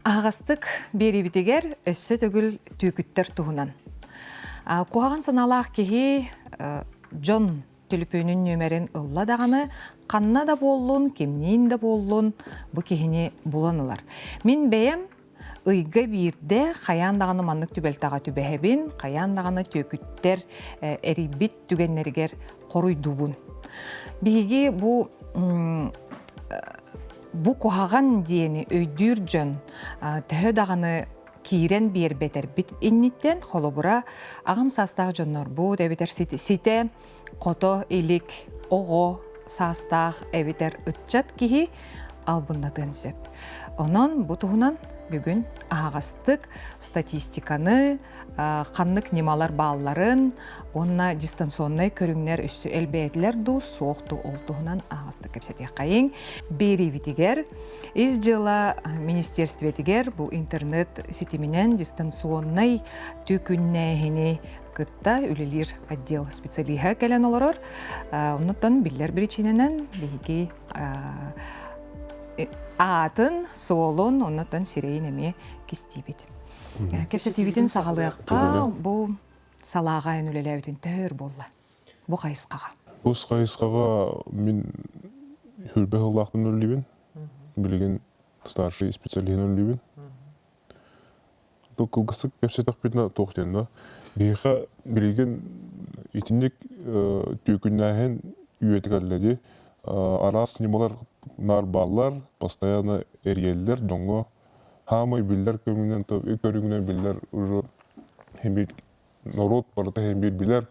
Ағастық беребітігер өссі төгіл түйкіттер туғынан. Куғаған саналақ кеге Джон түліпөнін нөмерін ұлладағаны қанна да болуын, кемнейін да болуын бұ кехіне боланылар. Мен бәйім ұйға бірде қаяндағаны маннық түбелтаға түбәхебін, қаяндағаны түйкіттер әрібіт түгеннергер қоруйдуғын. Бігі Бу кухаган диени өйдүр жон төһө даганы киирен биер бетер бит инниттен холобура агам састаг жоннор бу дебетер сите кото илик ого састаг эбитер ытчат кихи албындатын сөп. Онон бу туһунан бүгүн агастык статистиканы каннык немалар баалларын онна дистанционный көрүңнер үссү элбетлер ду соохту олтуһунан агастык кепсетек кайын берибитигер из жыла министерстветигер бу интернет сетименен дистанционный түкүннэхини кытта үлелир отдел специалиха келен олорор оннотон биллер причиненен биги атын, солон, оннотон сирейн эме кистибит. Кепсетибитин сағалыаққа бұл салаға әнүлеләудің тәуір болла. Бұл қайысқаға? Бұл қайысқаға мен хүрбе ғылақтың өлібін, білген старший специалиген өлібін. Бұл қылғысық кепсетақ бетіна тоқтен. Бейқа білген етіндек түйкіннәхен үйетік әлі арас немалар нар баллар, постоянно эрьелдер, доңго, хамай биллер көмінен, көріңінен биллер, уже хембир, народ барыта хембир биллер,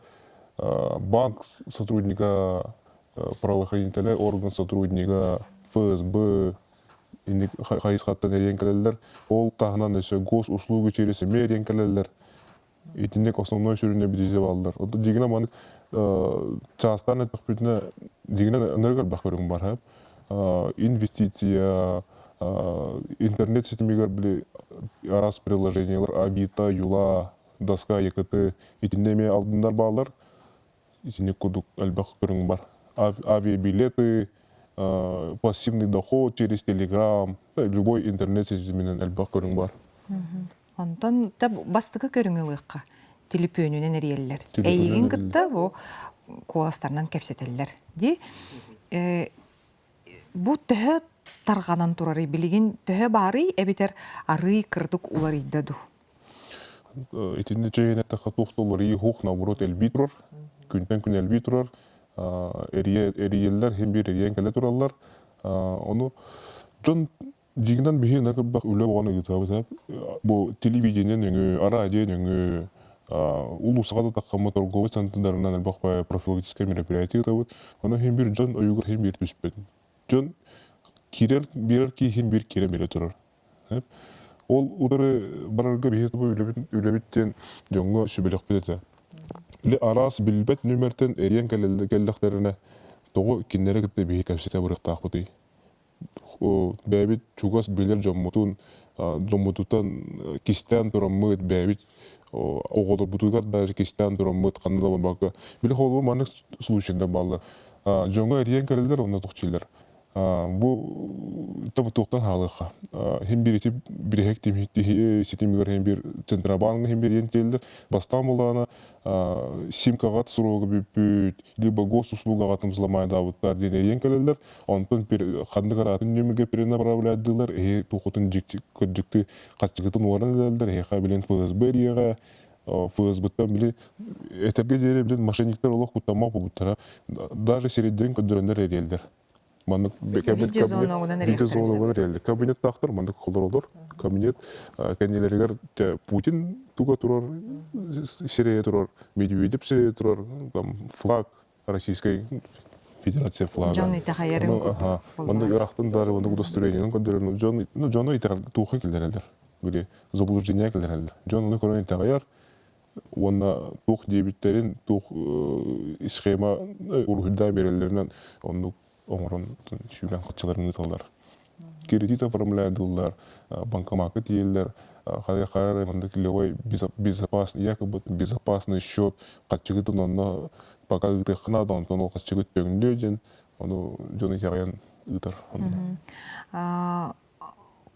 банк сотрудника, правоохранительный орган сотрудника, ФСБ, хайысқаттан эрген кәлелер, ол тағынан өсі госуслугы чересіме эрген кәлелер, етіндек основной сүріне бідезе балдар. Оты дегені маны частан әтпақ бітіне дегені энергар бақ көрің бар, инвестиция, интернет сетімегер біле арас приложениялар, Авито, Юла, Доска, ЕКТ, етіндеме алдындар балар, етіндек күдік әлбақ көрің бар. Авиабилеты, пассивный доход через Телеграм, любой интернет сетіменен әлбақ көрің бар. Онтан бастығы көріңіліққа телепөнінен әрелер. Әйген күтті бұл куаластарынан кәпсетелер. Бұл түхі тарғанан тұрары білген түхі бары әбетер ары кірдік олар иддаду. Етінде жайын әттіққа тоқты олар ей хуқ наоборот әлбей тұрар, күнтен күн әлбей тұрар, әрелер, хембер әрен кәлі тұралар. Оны жон дегеннен бейін әкіп үлі оғаны ғытабы. Бұл телевидениен өңі, радиен өңі, улусыға да таққамы торговый центрдарынан әлбақ профилактическое мероприятие ғытабы. Оны хембер жон ойығыр хембер түспеді. Жон кирен берер ки хембер кирен бере тұрар. Ол ұдары барарға бейеті бұл үлебіттен жоңғы сүбелек бедеті. Білі арас білбет нөміртен әрен кәлдіқтеріне тоғы кеннері кітті бейі кәпсеті бұрықтақ бұды. Бәбіт чугас білер жоммутутан кистен тұраммыд бәбіт оғылыр бұтығар даже кистен тұраммыд қандыда болмаққа. Білі қолы маңық случайында балы. Жоңға әрен кәлдер оны тұқчилер. Бұл табы тоқтан халыққа. Хем бір етіп бірек сетемігер хем бір Центробанк хем бір ентелдер. Бастан болдағына симкағат сұрауғы бүппүйт, либо госуслуғағат ұмзыламайды ауыттар ден ерен кәлелер. Онтын қанды қаратын нөмірге перена барабылайдылар. Тоқытын жүкті қатшығытын орын әлдер. Еқа білен ФСБ реға. ФСБ-тан біле әтерге дере білен мошенниктер олық құттамақ бұттара. Даже середдерін көндірендер әрелдер. Видеозона Кабинет тақтыр, мандық қолдар олар. Кабинет кәнелерігер Путин туға тұрар, Сирия тұрар, Медведев Сирия тұрар, флаг Российской Федерация флага. Джон итағайырын көтті. Мандық ирақтың дары, мандық удостоверенияларын көндірер. Джон итағар туға келдер әлдер. Заблуждения келдер әлдер. Джон оны көрін итағайыр, оны туқ дебиттерін, туқ схема ұрғыда берелерінен оны оңырын сүйрен қытшыларын ұталар. Кредит оформляйдылар, банкоматы дейілер, қайыр-қайыр, безопасный счет, қатшығытын оны пока ұтыққына да онтан ол қатшығыт бөгіндеуден, оны жоны тағайын ұтар.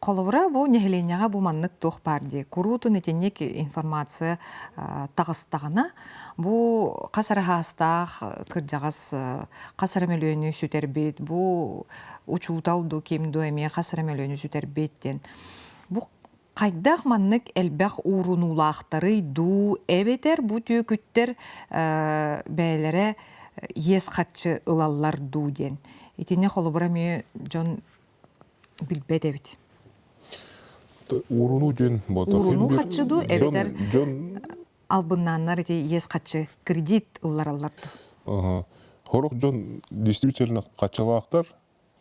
Коловра бу нехленяга бу маннык тух барди. Курутун этенек информация тагыстагана бу касарахастах кыржагас касарамелөнү сүтербит. Бу учуталду кемду эме касарамелөнү сүтербиттен. Бу кайдах маннык элбэх урунулахтары ду эбетер бу түйкүттер бәйләре ес хатчы ылаллар ду ден. Этене коловра ме жон билбедебит. Уруну ден бота. Уруну хатчыду эбетер Жон албыннаннар эти ес хатчы кредит ылларалларды. Хорох жон действительно качалаактар,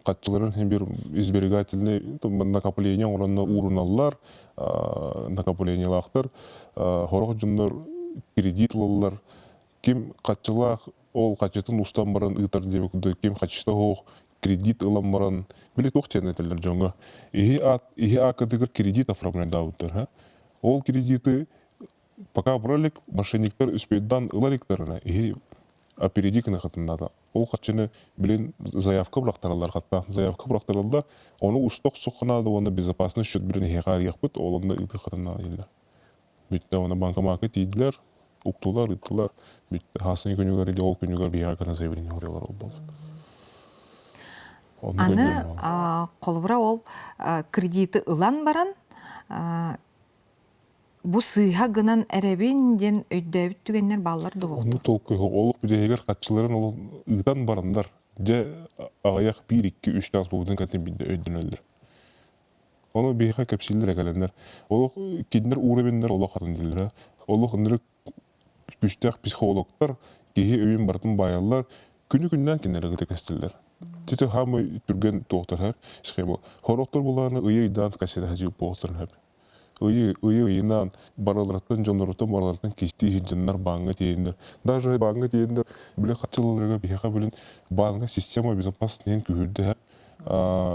качыларын hem bir изберегательный накопление оронно уруналлар, накоплениялаактар, хорох жоннор кредитлаллар, ким качылаак ол качытын устан баран ытар дебекде, ким качыта ох кредит ылам баран, биле тохчен этелер жонго. Ихи акадыгыр кредит оформляйдауттар, ол кредиты пока бралик мошенниктер үспейдан ыларыктарына, ихи опередикны хатынада. Ол качыны билен заявка бырактаралар хатта. Заявка бырактаралда, оны усток сукнады, оны безопасный счет бирен хегар якпыт, олонда ыты хатына елдер. Бүтте оны банкоматка тийдилер, уктулар, ыттылар. Бүтте хасын күнүгөр или ол күнүгөр биягана заявление уралар ол болду. Аны колбура ол кредиты ылан баран бу сыйга гынан эребин ден өйдөбүт түгеннер баллар дубу. Onu толку олук бидегер катчыларын ол ыдан барандар. Же аяк 1-2-3 тас болдун катын бинде өйдөнөлдөр. Onu бейха кепсилдер экелендер. Олук киндер уровеньдер олук хатын дилдер. Олук ындырык күчтәк психологтар кеге өйүн бартын баяллар күнү-күндөн киндер кестилдер. Тите хамы түрген токтор схема. Хороктор буларны ыйыдан каседа хажып болсун хеп. Ыйынан баралардан жоноротон баралардан кисти жиннар банга тиендер. Даже банга тиендер биле катчыларга бияка билен банга система безопасности күрдө.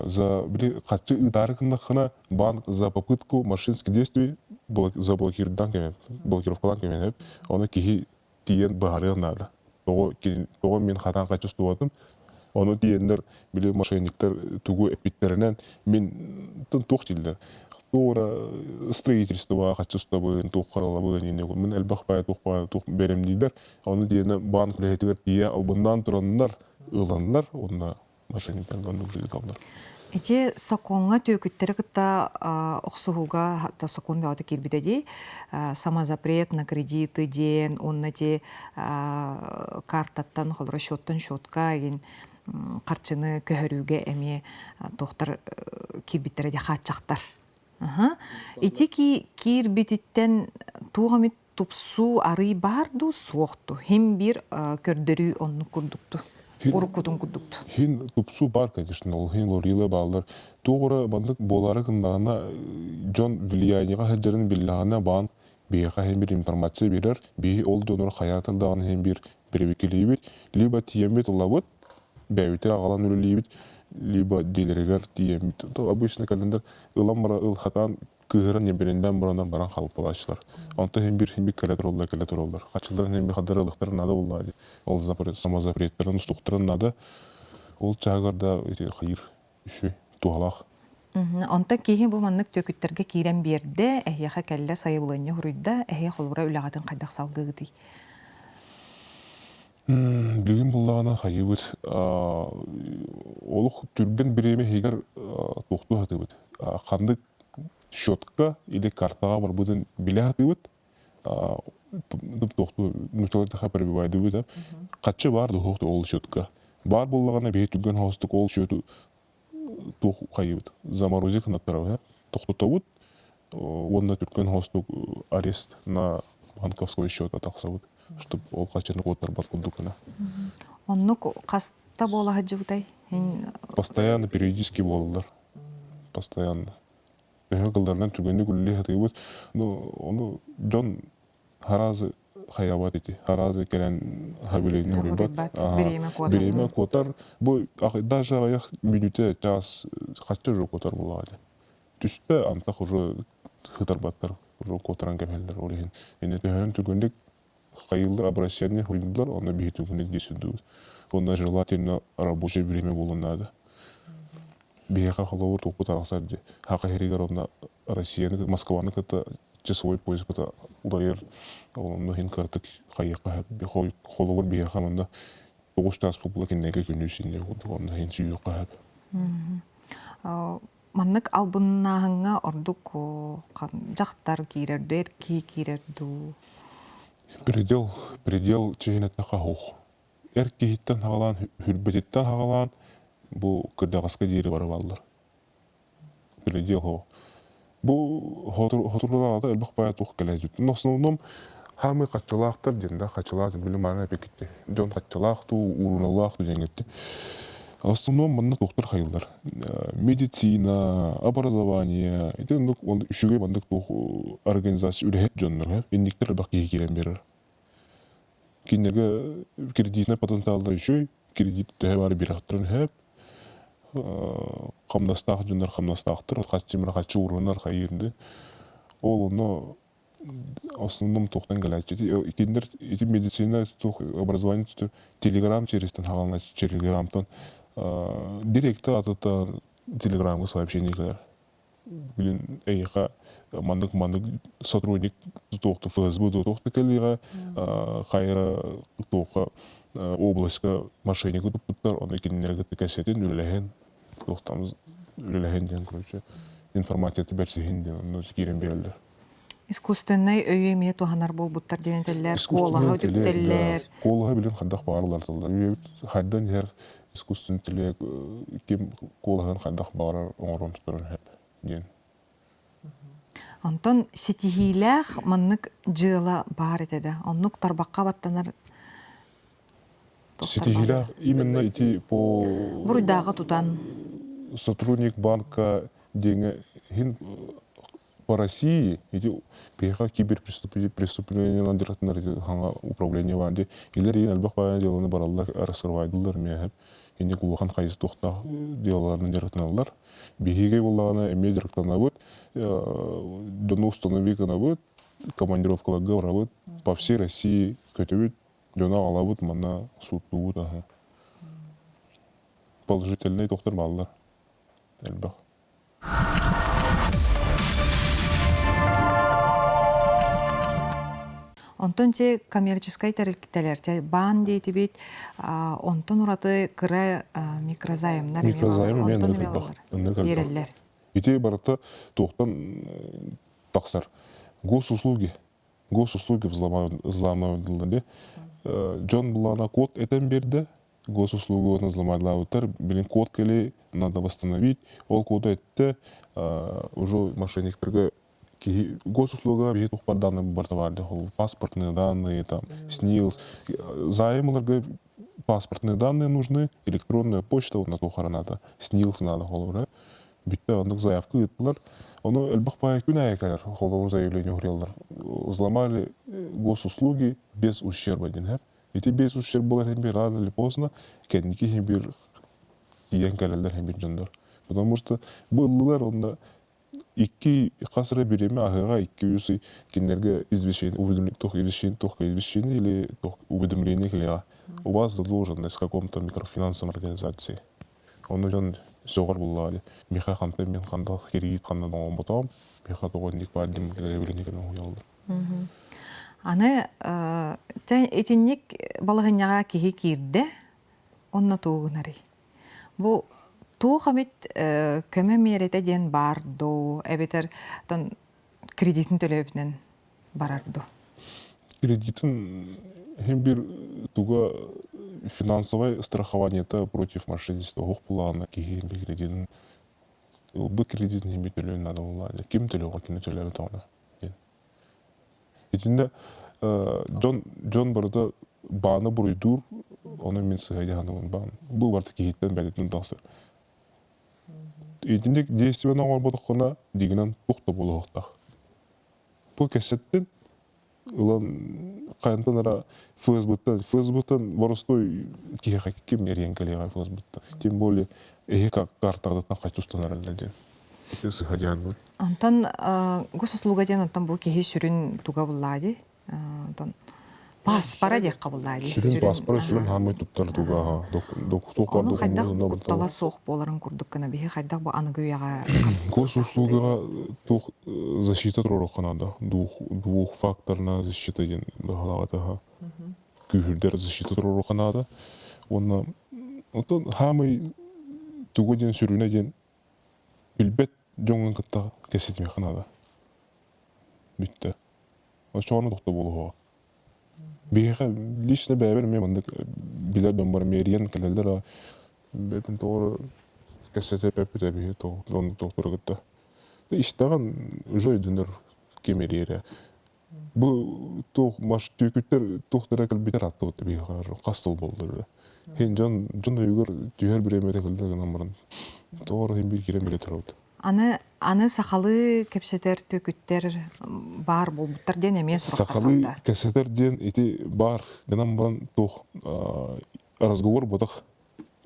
За биле катчы ыдарыкында хана банк за попытку мошеннических действий блокировкалан кемен. Оны кихи тиен баары надо. Того мен хатан качыстуатым. Оны тиендер биле мошенниктер тугу эпиттеринен мен тохтилдер. Тура строительство качество быын тухкарала быын ине мен элбахпай тух берем дилер. Оны диене банк летигер тие албындан турандар, ыландар, онда мошенниктер банк жилдалдар. Эти соконга төкүттер кытта оксуга хатта сокон бааты кирбидеди самозапрет на кредиты ден, онна те картаттан холро счеттан счетка ген карчыны көһөрүүгө эми тохтар кирбиттерде хатчактар. Ити кир бититтен туғамит тупсу ары барду суоқту. Хем бир көрдөрүү онну курдукту. Урукутун курдукту. Хин тупсу бар, конечно, ол хин лорилы балдар. Туғыра бандык болары кындағына жон влиянияға хаджарын биллагана бан бейға хем бир информация берер, бей ол донор хаятылдағын хем бир беребекелейбит, либо тиембет олабыт, бәуітер ағалан өлелейбит, либо дилерегер тиембит. Обычно календар ыламбара ылхатан кыгыран еберенден барандан баран халып балашылар. Онта хем бир келетер олдар. Качылдарын хем бир хадар ылыктарын нада оллады. Ол самозапреттерин устуктарын нада. Ол чагарда хайыр үші туалақ. Онта кейі бұл маннык төкүттерге кирен берді, әйеға кәлі сайыбылыны хұрыйда, әйе қолбыра үлағатын қайдақ салғыды. Бүгін бұллағына хайыбыд. Олық түрген біреме хегер тоқту хатыбыд. Қандық счетка или картаға бар бұдың біле хатыбыд. Тоқту нүталарды хапар бібайды бұд. Қатшы барды тоқты ол счетка. Бар бұллағына бей түрген хостық ол счету тоқ хайыбыд. Заморозик наттарау. Тоқты табыд. Онда түрген хостық арест на банковской счет атақсабыд. Чтобы ол қачаны қоттар бар құлдықына. Онны қаста бола хаджыбыдай? Постоянно, периодически болдылар. Постоянно. Өйгілдерінен түргенде күлі хатығыбыз. Оны жон харазы хаябат еті. Харазы келен хабилейін ұрыбат. Берейме қотар. Бұл даже аяқ минуте час қатшы жоқ қотар болады. Түсті антақ ұжы хытарбаттар. Ұжы қотаран кәмелдер олейін. Енді түйінен түргенде қайылдар обращение хулиндар, оны бейті күнік десіндуыз. Онда желательно рабочее время болынады. бияка холовур тупут алсар же. Хака херигер онна Россияны, Москваны кыта часовой поезд кыта ударыр. Онно хин кыртык хайяка холовур бияка мында 9 час попула киннеге күнүсүнде онно хин сүйөкка хап. Маннык албыннаһыңа ордук жактар киирердер, киирерду. Предел чейнетте хаух. Эркихиттен хагалан, хүрбетиттен хагалан, бу кырдагаска дири бары балдар. Предел хо. Бу хотурларда элбак бая тух кележит. Но в основном хамы качалактар денде, качалак билим мана пекитти. Жон качалакту, уруналакту жеңетти. В основном мында тухтар хайылдар. Медицина, образование, это үшүгө мындык тух организация үрехет жоннор. Индиктер элбак кирен берер. Кинерге кредитный потенциалда еще кредит тәһәбәр бир хаттырын һәп камнастак җуннар камнастактыр хатчымыр хатчы урыннар хайырды ол но основном тоқтан галачы киндер эти медицина тох образование телеграм через хагална телеграмтан директор атата телеграмга сообщениелер билин эйха мандык сотрудник тоқты ФСБ тоқты келига хайра тоққа областька мошенник туттар оны киннерге текесетин үлелеген тоқтамыз үлелеген ден короче информацияты берсехин ден кирен берилди. Искусственный өйеме туханар болбуттар денетелер, колаһы дүттелер. Колаһы билен хаддах барлар тылдар. Хаддан her искусственный интеллект ким колаһын хаддах барар оңорон турын хеп ден. Онтон сетихилях маннык жыла бар этеде. Оннук тарбакка баттанар. Сетихилях именно идти по Буруйдага тутан. Сотрудник банка деньги хин по России иди пеха киберпреступление надзирательное управление ванде илер ин албак баян деланы бараллар раскрывайдылар мехеп инде кулахан кайсы тохта делаларын надзирательналар бихиге буллагана эме директорна будет дону установикана будет командировкаларга барабыт по всей России көтөбүт жона алабыт мана суттубут положительный тохтар баллар элбак. Онтон те коммерческой тарелкителер, бан дейти бит, онтон ураты кыра микрозаймдар берелер. Ите барата тоқтан тақсар. Госуслуги взломавдылды. Джон Блана код этен берді, госуслугу оны взломавдылар, билин код келе надо восстановить, ол коду этте уже мошенниктерге госуслуга бейт ухпар данные бартоварды, паспортные данные, там, СНИЛС. Займларга паспортные данные нужны, электронная почта на то хараната, СНИЛС надо холора. Битте андык заявка ыттылар. Оны элбак бая күн аякалар, холовун заявление уреллар. Взломали госуслуги без ущерба ден. Эти без ущерба было рано или поздно, кенники хембир тиен калелдер хембир жондар. Потому что быллар онда iki kasra birimi ahıra 200 кинерге извещение, извещение или уведомление или у вас заложено с каком-то микрофинансовой организации. Он нужен согар буллады. Миха хантен мен хандал кредит хандан он потом миха тогондик бардым заявление гана уялды. Аны этинник балыгыняга кихи кирде онна тугунари. Бу Тухамит көмө мерете ден бардо, эбетер кредитин төлөбүнөн барардо. Кредитин hem bir туга финансовое страхование против мошенничества хох плана кихи bir кредитин bu кредитин hem bir төлөөнүн надо болду. Ким төлөөгө ким төлөбү тоона. Итинде Джон барда баны буруйдур, оны мен сыгайда ханын бан. Бу барда кихиттен бәдетин тасыр. Итиндик действия нагор бодоккона дигинен тухта болуктак. Бу кесеттен улан кайынтанара ФСБтан воростой кихи ким ерен келега ФСБтан. Тем более как картагдатан качустанар элден. Кеси хадян. Антан госуслуга ден антан бу кихи сүрүн туга буллады. Антан паспара дек кабыллайды. Сүрін паспорт, сүрін хамай туттар тугаға. Оны хайдах буттала соқ боларын курдук кына бихи хайдах бу аныгыяга Госуслугага тух защита турор канада. Двух факторна защита ден бахалагатаха. Күхүрдер защита турор канада. Онна отон хамай тугуден сүрүнө ден билбет жоңун кытта кесетме канада. Битте. Ошону токто болуга. Биха лично бәбер мен мындык билерден бар мериен келелдер бетин тоору кесете пепете би то он доктор гытта. Истаган уже дөнөр кемерире. Бу то маш түкүттер доктор кел битер атты би кастыл болду. Хен жон үйгөр түйөр биремете келдеген амрын. Тоору хем бир кирем биле турат. Аны сақалы кепсетер төкүттер бар болбуттар ден эмес Сақалы кепсетер ден ити бар. Гынан баран тох разговор ботах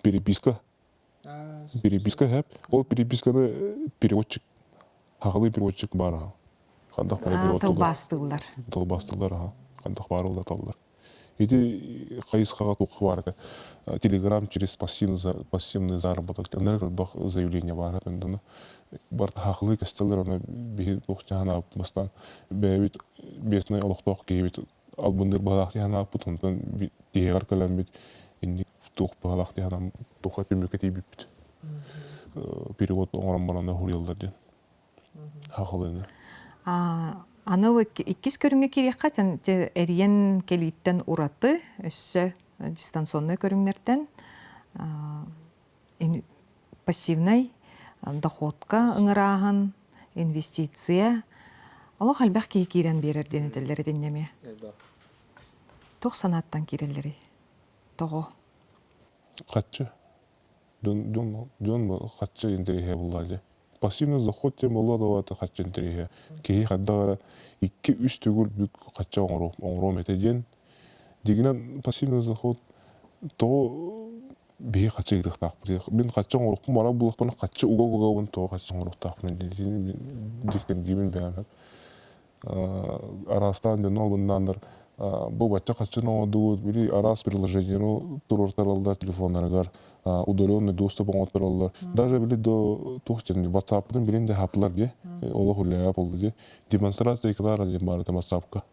переписка. Переписка хэп. Ол переписканы переводчик. Хақалы переводчик бар. Кандах бар тылбастылар. Тылбастылар. Кандах бар ол аталар. Ити кайыскага тох бар. Телеграм через пассивный заработок. Энергия бах заявление бар. Бар хақлы кестелер оны бихи тохчана бастан бэвит бесне олохтох кебит албындыр балахты хана путунтан тигер калам бит инник тох балахты хана тоха пемекети бит перевод оңрам баранда хурьялдар ден хақлыны аны иккис көрүнгө кирек катен эриен келиттен ураты өссө дистанционный көрүңнөртен пассивный доходка ыңырағын, инвестиция. Олық әлбәқ кей кирен берер денетелері деннеме. Тоқ санаттан кирелері. Тоғы. Қатшы. Дон қатшы интереге болады. Пассивный доход тем болады ваты қатшы интереге. Кей қаддағара 2-3 түгіл бүк қатшы оңыру метеден. Дегінен пассивный доход тоғы бие қатшы кетіқтақ бір. Мен қатшы оңырықпын бара бұлықпын қатшы уға-уға тоғы қатшы оңырықтақпын. Дектен кеймен бәйім. Арастан ден олбындандар. Бұл бәтчі қатшын оңыдығы бірі арас приложениені тұрортаралдар телефонларығар. Удаленный доступ оңыттаралдар. Даже білі тоқтен WhatsApp-ын бірінде хапылар ге. Олы хүлі болды. Демонстрация кілара ден бары WhatsApp-ка.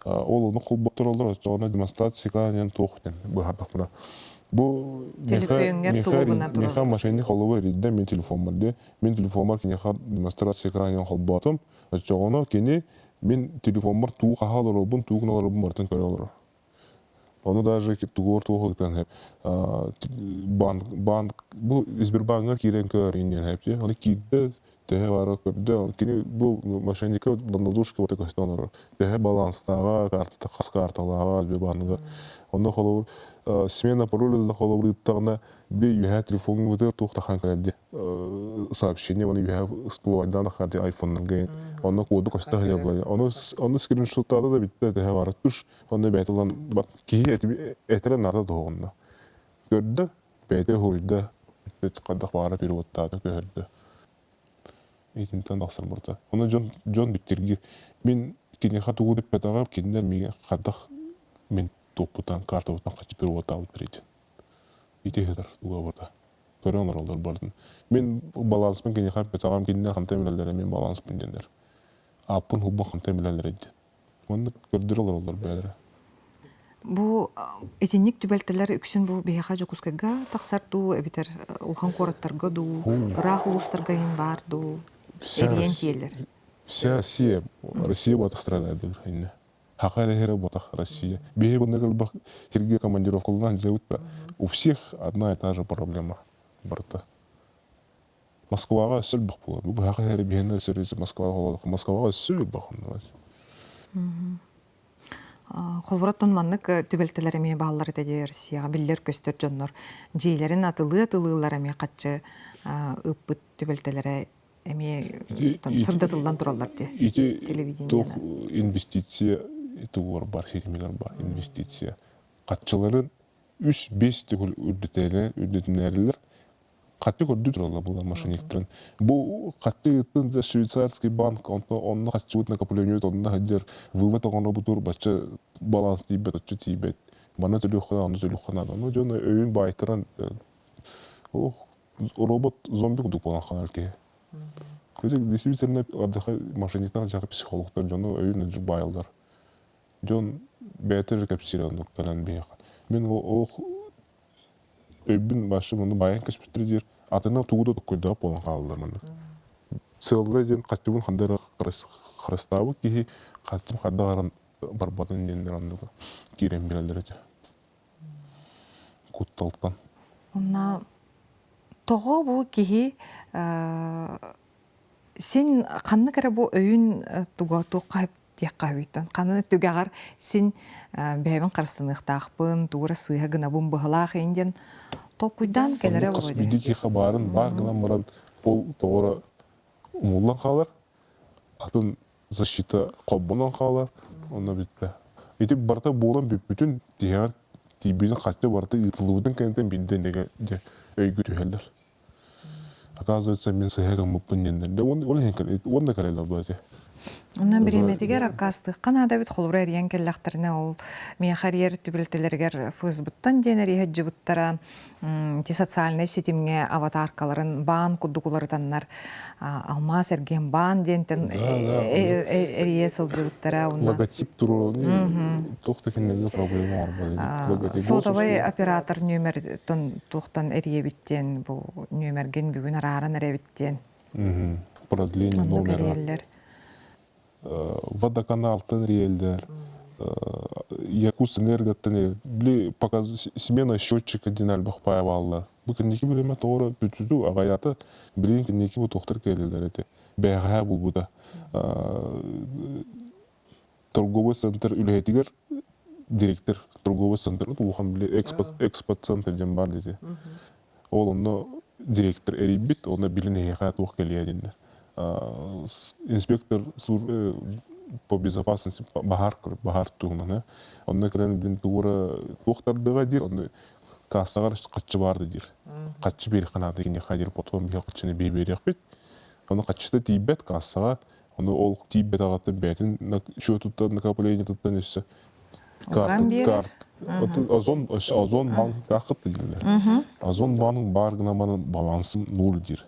Ол оны қол бақтыралдар. Оны демонстрация кілара тоқтен бұғардақпына. Бұл неха машинный қолы бар едді мен телефон бар. Мен телефон бар кенеха демонстрация экранын қол батым. Жоғына кене мен телефон бар туғы қағалар олбын, туғын оларбын бартын көрі олар. Оны даже туғыр туғылықтан банк, бұл Сбербанкға керен көрінен әпте. Оны кейді тәе бары көрді. Бұл машинника бандалдушка өте көстен олар. Тәе баланстаға, қас карталаға, Сбербанкға. Оны қолы смена пароля да холо британа би юха телефон вытер тухтахан кадди сообщение он юха всплывать данных карты iPhone ге он коду коста хлебла он скриншоттады да битте де бар туш он бетелан бат ки этере нада догонда көрдү бете хойда бет кадах бара переводтады көрдү итинтен аксыр бурта оны жон биттерги мен кине хатугу деп петагап киндер миге кадах мен топутан карта утан качып перевод алып берет. Итегедер уга борда. Көрөн оролдор бардын. Мен баланспен кене хап петагам киндер хантемелер мен баланспен дендер. Апын хубба хантемелер эди. Монда көрдөр оролдор бәдер. Бу этинник түбөлтелер үксүн бу бияха жокускага таксарту эбитер улхан кораттарга ду, рахулустарга ин бар ду. Эриентелер. Вся Россия вот страдает инде. Хакара хера ботах Россия. Бие боннегал бах хирге командировкалдан жеутта. У всех одна и та же проблема. Барта. Москвага сүл бах болот. Бу хакара биенер сервис Москвага сүл бах. Холбороттон маннык түбөлтелереме баалар эте Россияга биллер көстөр жоннор. Жейлерин атылыылар эме катчы ыппыт түбөлтелере эме сырдатылдан туралар де. Телевидение. Инвестиция тугор бар, серимилер бар, инвестиция. Катчыларын 3-5 түгіл үрдетінерлер Қатты көрді тұралар бұлар машинектерін. Бұл қатты еттін швейцарский банк, онны қатты өт накоплениет, онны хаддер вывод оғанға бұтыр бачы баланс дейбет, отчы дейбет. Бана төлі оқына, аны төлі оқына. Оны жоны өйін байтыран робот зомби құдық болған қанар ке. Көзек действительно абдаха машинектер жақы психологтар жоны өйін өджі байылдар. Жон бәйтер кәпсирен кәлән бейқан. Мен өйбін башы мұны баян кәспеттір дер. Атына туғыда көйдіғап болған қалылар мұны. Сылдыра жен қатчыбын қандары қарыстауы кейі қатчым қаддағарын барбатын дендер андығы керен берелдер әте. Құтталтан. Онна тоғы бұл кейі сен қанны кәрі бұл өйін тұғы қайып тияққа өйттен. Қанны түгағар сен бәйбін қарыстынықтақпын, туғыра сыйға гына бұн бұғылақ енден толкуйдан кәлері бұл қыс биді кейқа барын бар гынан мұран бұл тоғыра ұмылдан қалар, атын защита қоббынан қалар, онна бітті. Етіп барта болан бүтін тияғар тибейдің қатты барта ұтылудың кәнеттен бидден деге өйгі түйелдер. Оказывается, мен сыйға мұппын ендер. Онда кәрелі албады. Ондан биреметигер аккастык канада бит холура эрген келлахтарына ол мияхарьер түбелтелергер фейсбуктан денер иһэджибуттара ти социальный сетимге аватаркаларын баан куддукуларытаннар алмаз эрген баан дентен эрие сылжыбуттара логотип туру тохта кеннеге проблема бар. Сотовый оператор номер тухтан эрие биттен бу номерген бүгүн арааран эребиттен продление номера. Водоканалтын риэлдер, Якусэнерготтен били показ смена счетчика динал бахпаева аллар. Бу кенеки билеме тоора бүтүдү агаяты билин кенеки бу токтор келелер эти. Бага бул буда. Торговый центр үлетигер директор торговый центр улхан били экспорт центр ден бар деди. Ол онно директор эрибит, оны билин эга тох келединдер. Инспектор по безопасности Бахар тугнана. Онда крен билин тугура тохтардыга дир, онда кассагар катчы барды дир. Катчы бери канады кине хадир потом бия катчыны беберек бит. Оны катчыда тибет кассага, оны ол тибет агаты бетин счетуттан накопление туттан эсе. Карт. Озон банк акыт дилер. Озон банк баргынаманын балансын 0 дир.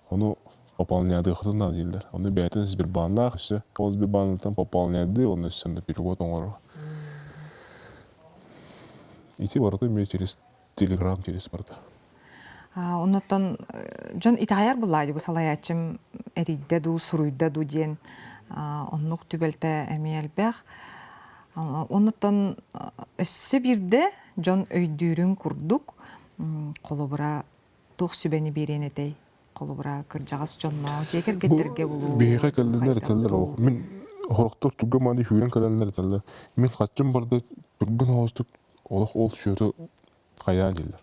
Оны пополняды хтына дилер. Оны бетин Сбербанк ise, ол Сбербанктан пополняды, оны сенде перевод оңор. Ити барды мен через Telegram через барды. Оннотон жон итаяр булайды бу салаячым эридде ду суруйда ду ден оннук түбелте эмиелбек. Оннотон өссө бирде жон өйдүүрүн курдук колобура тук сүбени беренетей. Колубра кыржагас жонно жекер кеттерге булуу. Бейге келдилер этелер о. Мен хороктор тугга мани хүрен келдилер этелер. Мен качым барды тургун оостук ол шөтө кая дилер.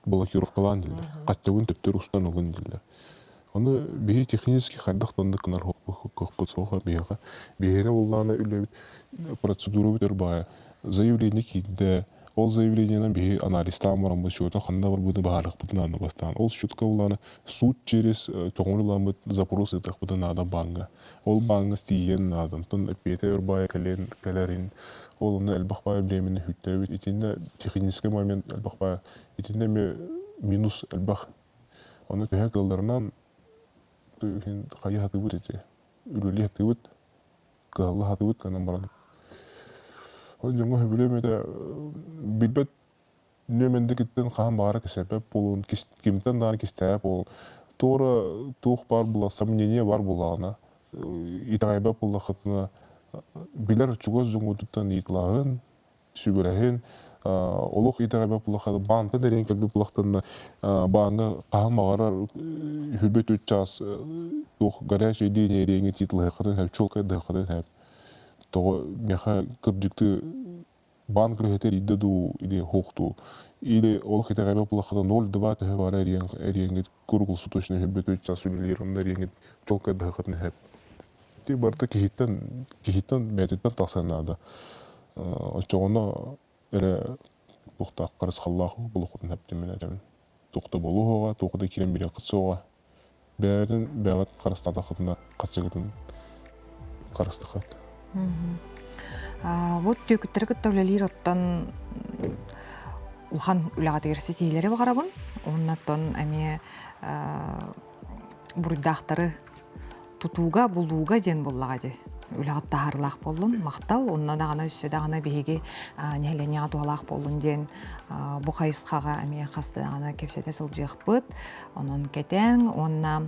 Блокировкалан дилер. Качыбын төптөр устан огун дилер. Оны бей технически хаддактанды кынар хокпутсоха бейге. Бейге булланы үлөбүт процедуру бүтөр бая. Заявление кийде. Ол заявлениенен бей анализтан барам бұл шөтін қанда бар бұды бағарлық бұдын аны бастан. Ол шөтка оланы суд через көңілілан бұд запрос етақ бұдын адам банға. Ол банға стиген адам. Тон әпеті өрбая кәлерін. Ол оны әлбақпая білемені хүттері бет. Етінде технический момент әлбақпая. Етінде минус әлбақ. Оны көйе кылдарынан қайы хаты бұд ете. Үрілі хаты бұд. Қағылы хаты бұд қанан барады. Ол жаңа хөбілемеді білбет нөменді кеттен қаған бағара кесепеп болуын, кемтен дағын кестәп болуын. Тоғыра туық бар бұла, сомнение бар бұлағына. Итағайбап бұла қытына білер чуғыз жоң өтіттен итлағын, сүгірәхін. Олық итағайбап бұла қады бағынғы дәрен кәлбі бұлақтанына бағынғы қаған бағара хүлбет өтчас туық гараж едейіне ереңі титлығы қатын әп, чолқай дағы қатын әп. То меха кырдыкты банк рехетер идду или хохту или ол хитагайба булахта 0,2 тө бар эреңге кургул сутушны хөбөтө часулерим нереңге чолка дахатны хеп. Ти барта кихиттан мететтен тасанада. Очоно эре бухта карыс халлах булухтун хеп демен. тоқта болуға, тоқта кирен бире қытсуға. Бәрін бәғат қарыстада қытына қатшығытын қарыстықат. Вот төкіттері күттәулелер оттан улхан үлағаты ерсі тейлері бағарабын. Оннаттан әме бұрыдақтары тутуга, булуга ден боллағады. Үлағат тағарлақ болын, мақтал, онна дағана үсі дағана бейге нәліне адуалақ болын ден бұ қайысқаға әме қасты дағана кепсеті сылжық бұд. Онын кетен, онна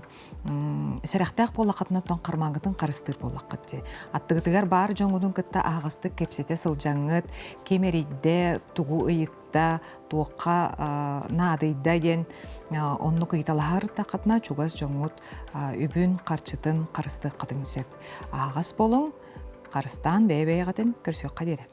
сәріқтақ болақытынаттан қармаңғытын қарыстыр болақытты. Аттығытығар бар жоңудың күтті ағасты кепсеті сылжаңғыт, кемерейді, туғу ұйытта, туыққа надыйда ген, онны күйталағар тақытына чугас жоңуд үбін қарчытын қарысты қытын сөп. Ағас болың, қарыстан бәй-бәй қатын көрсек қадері.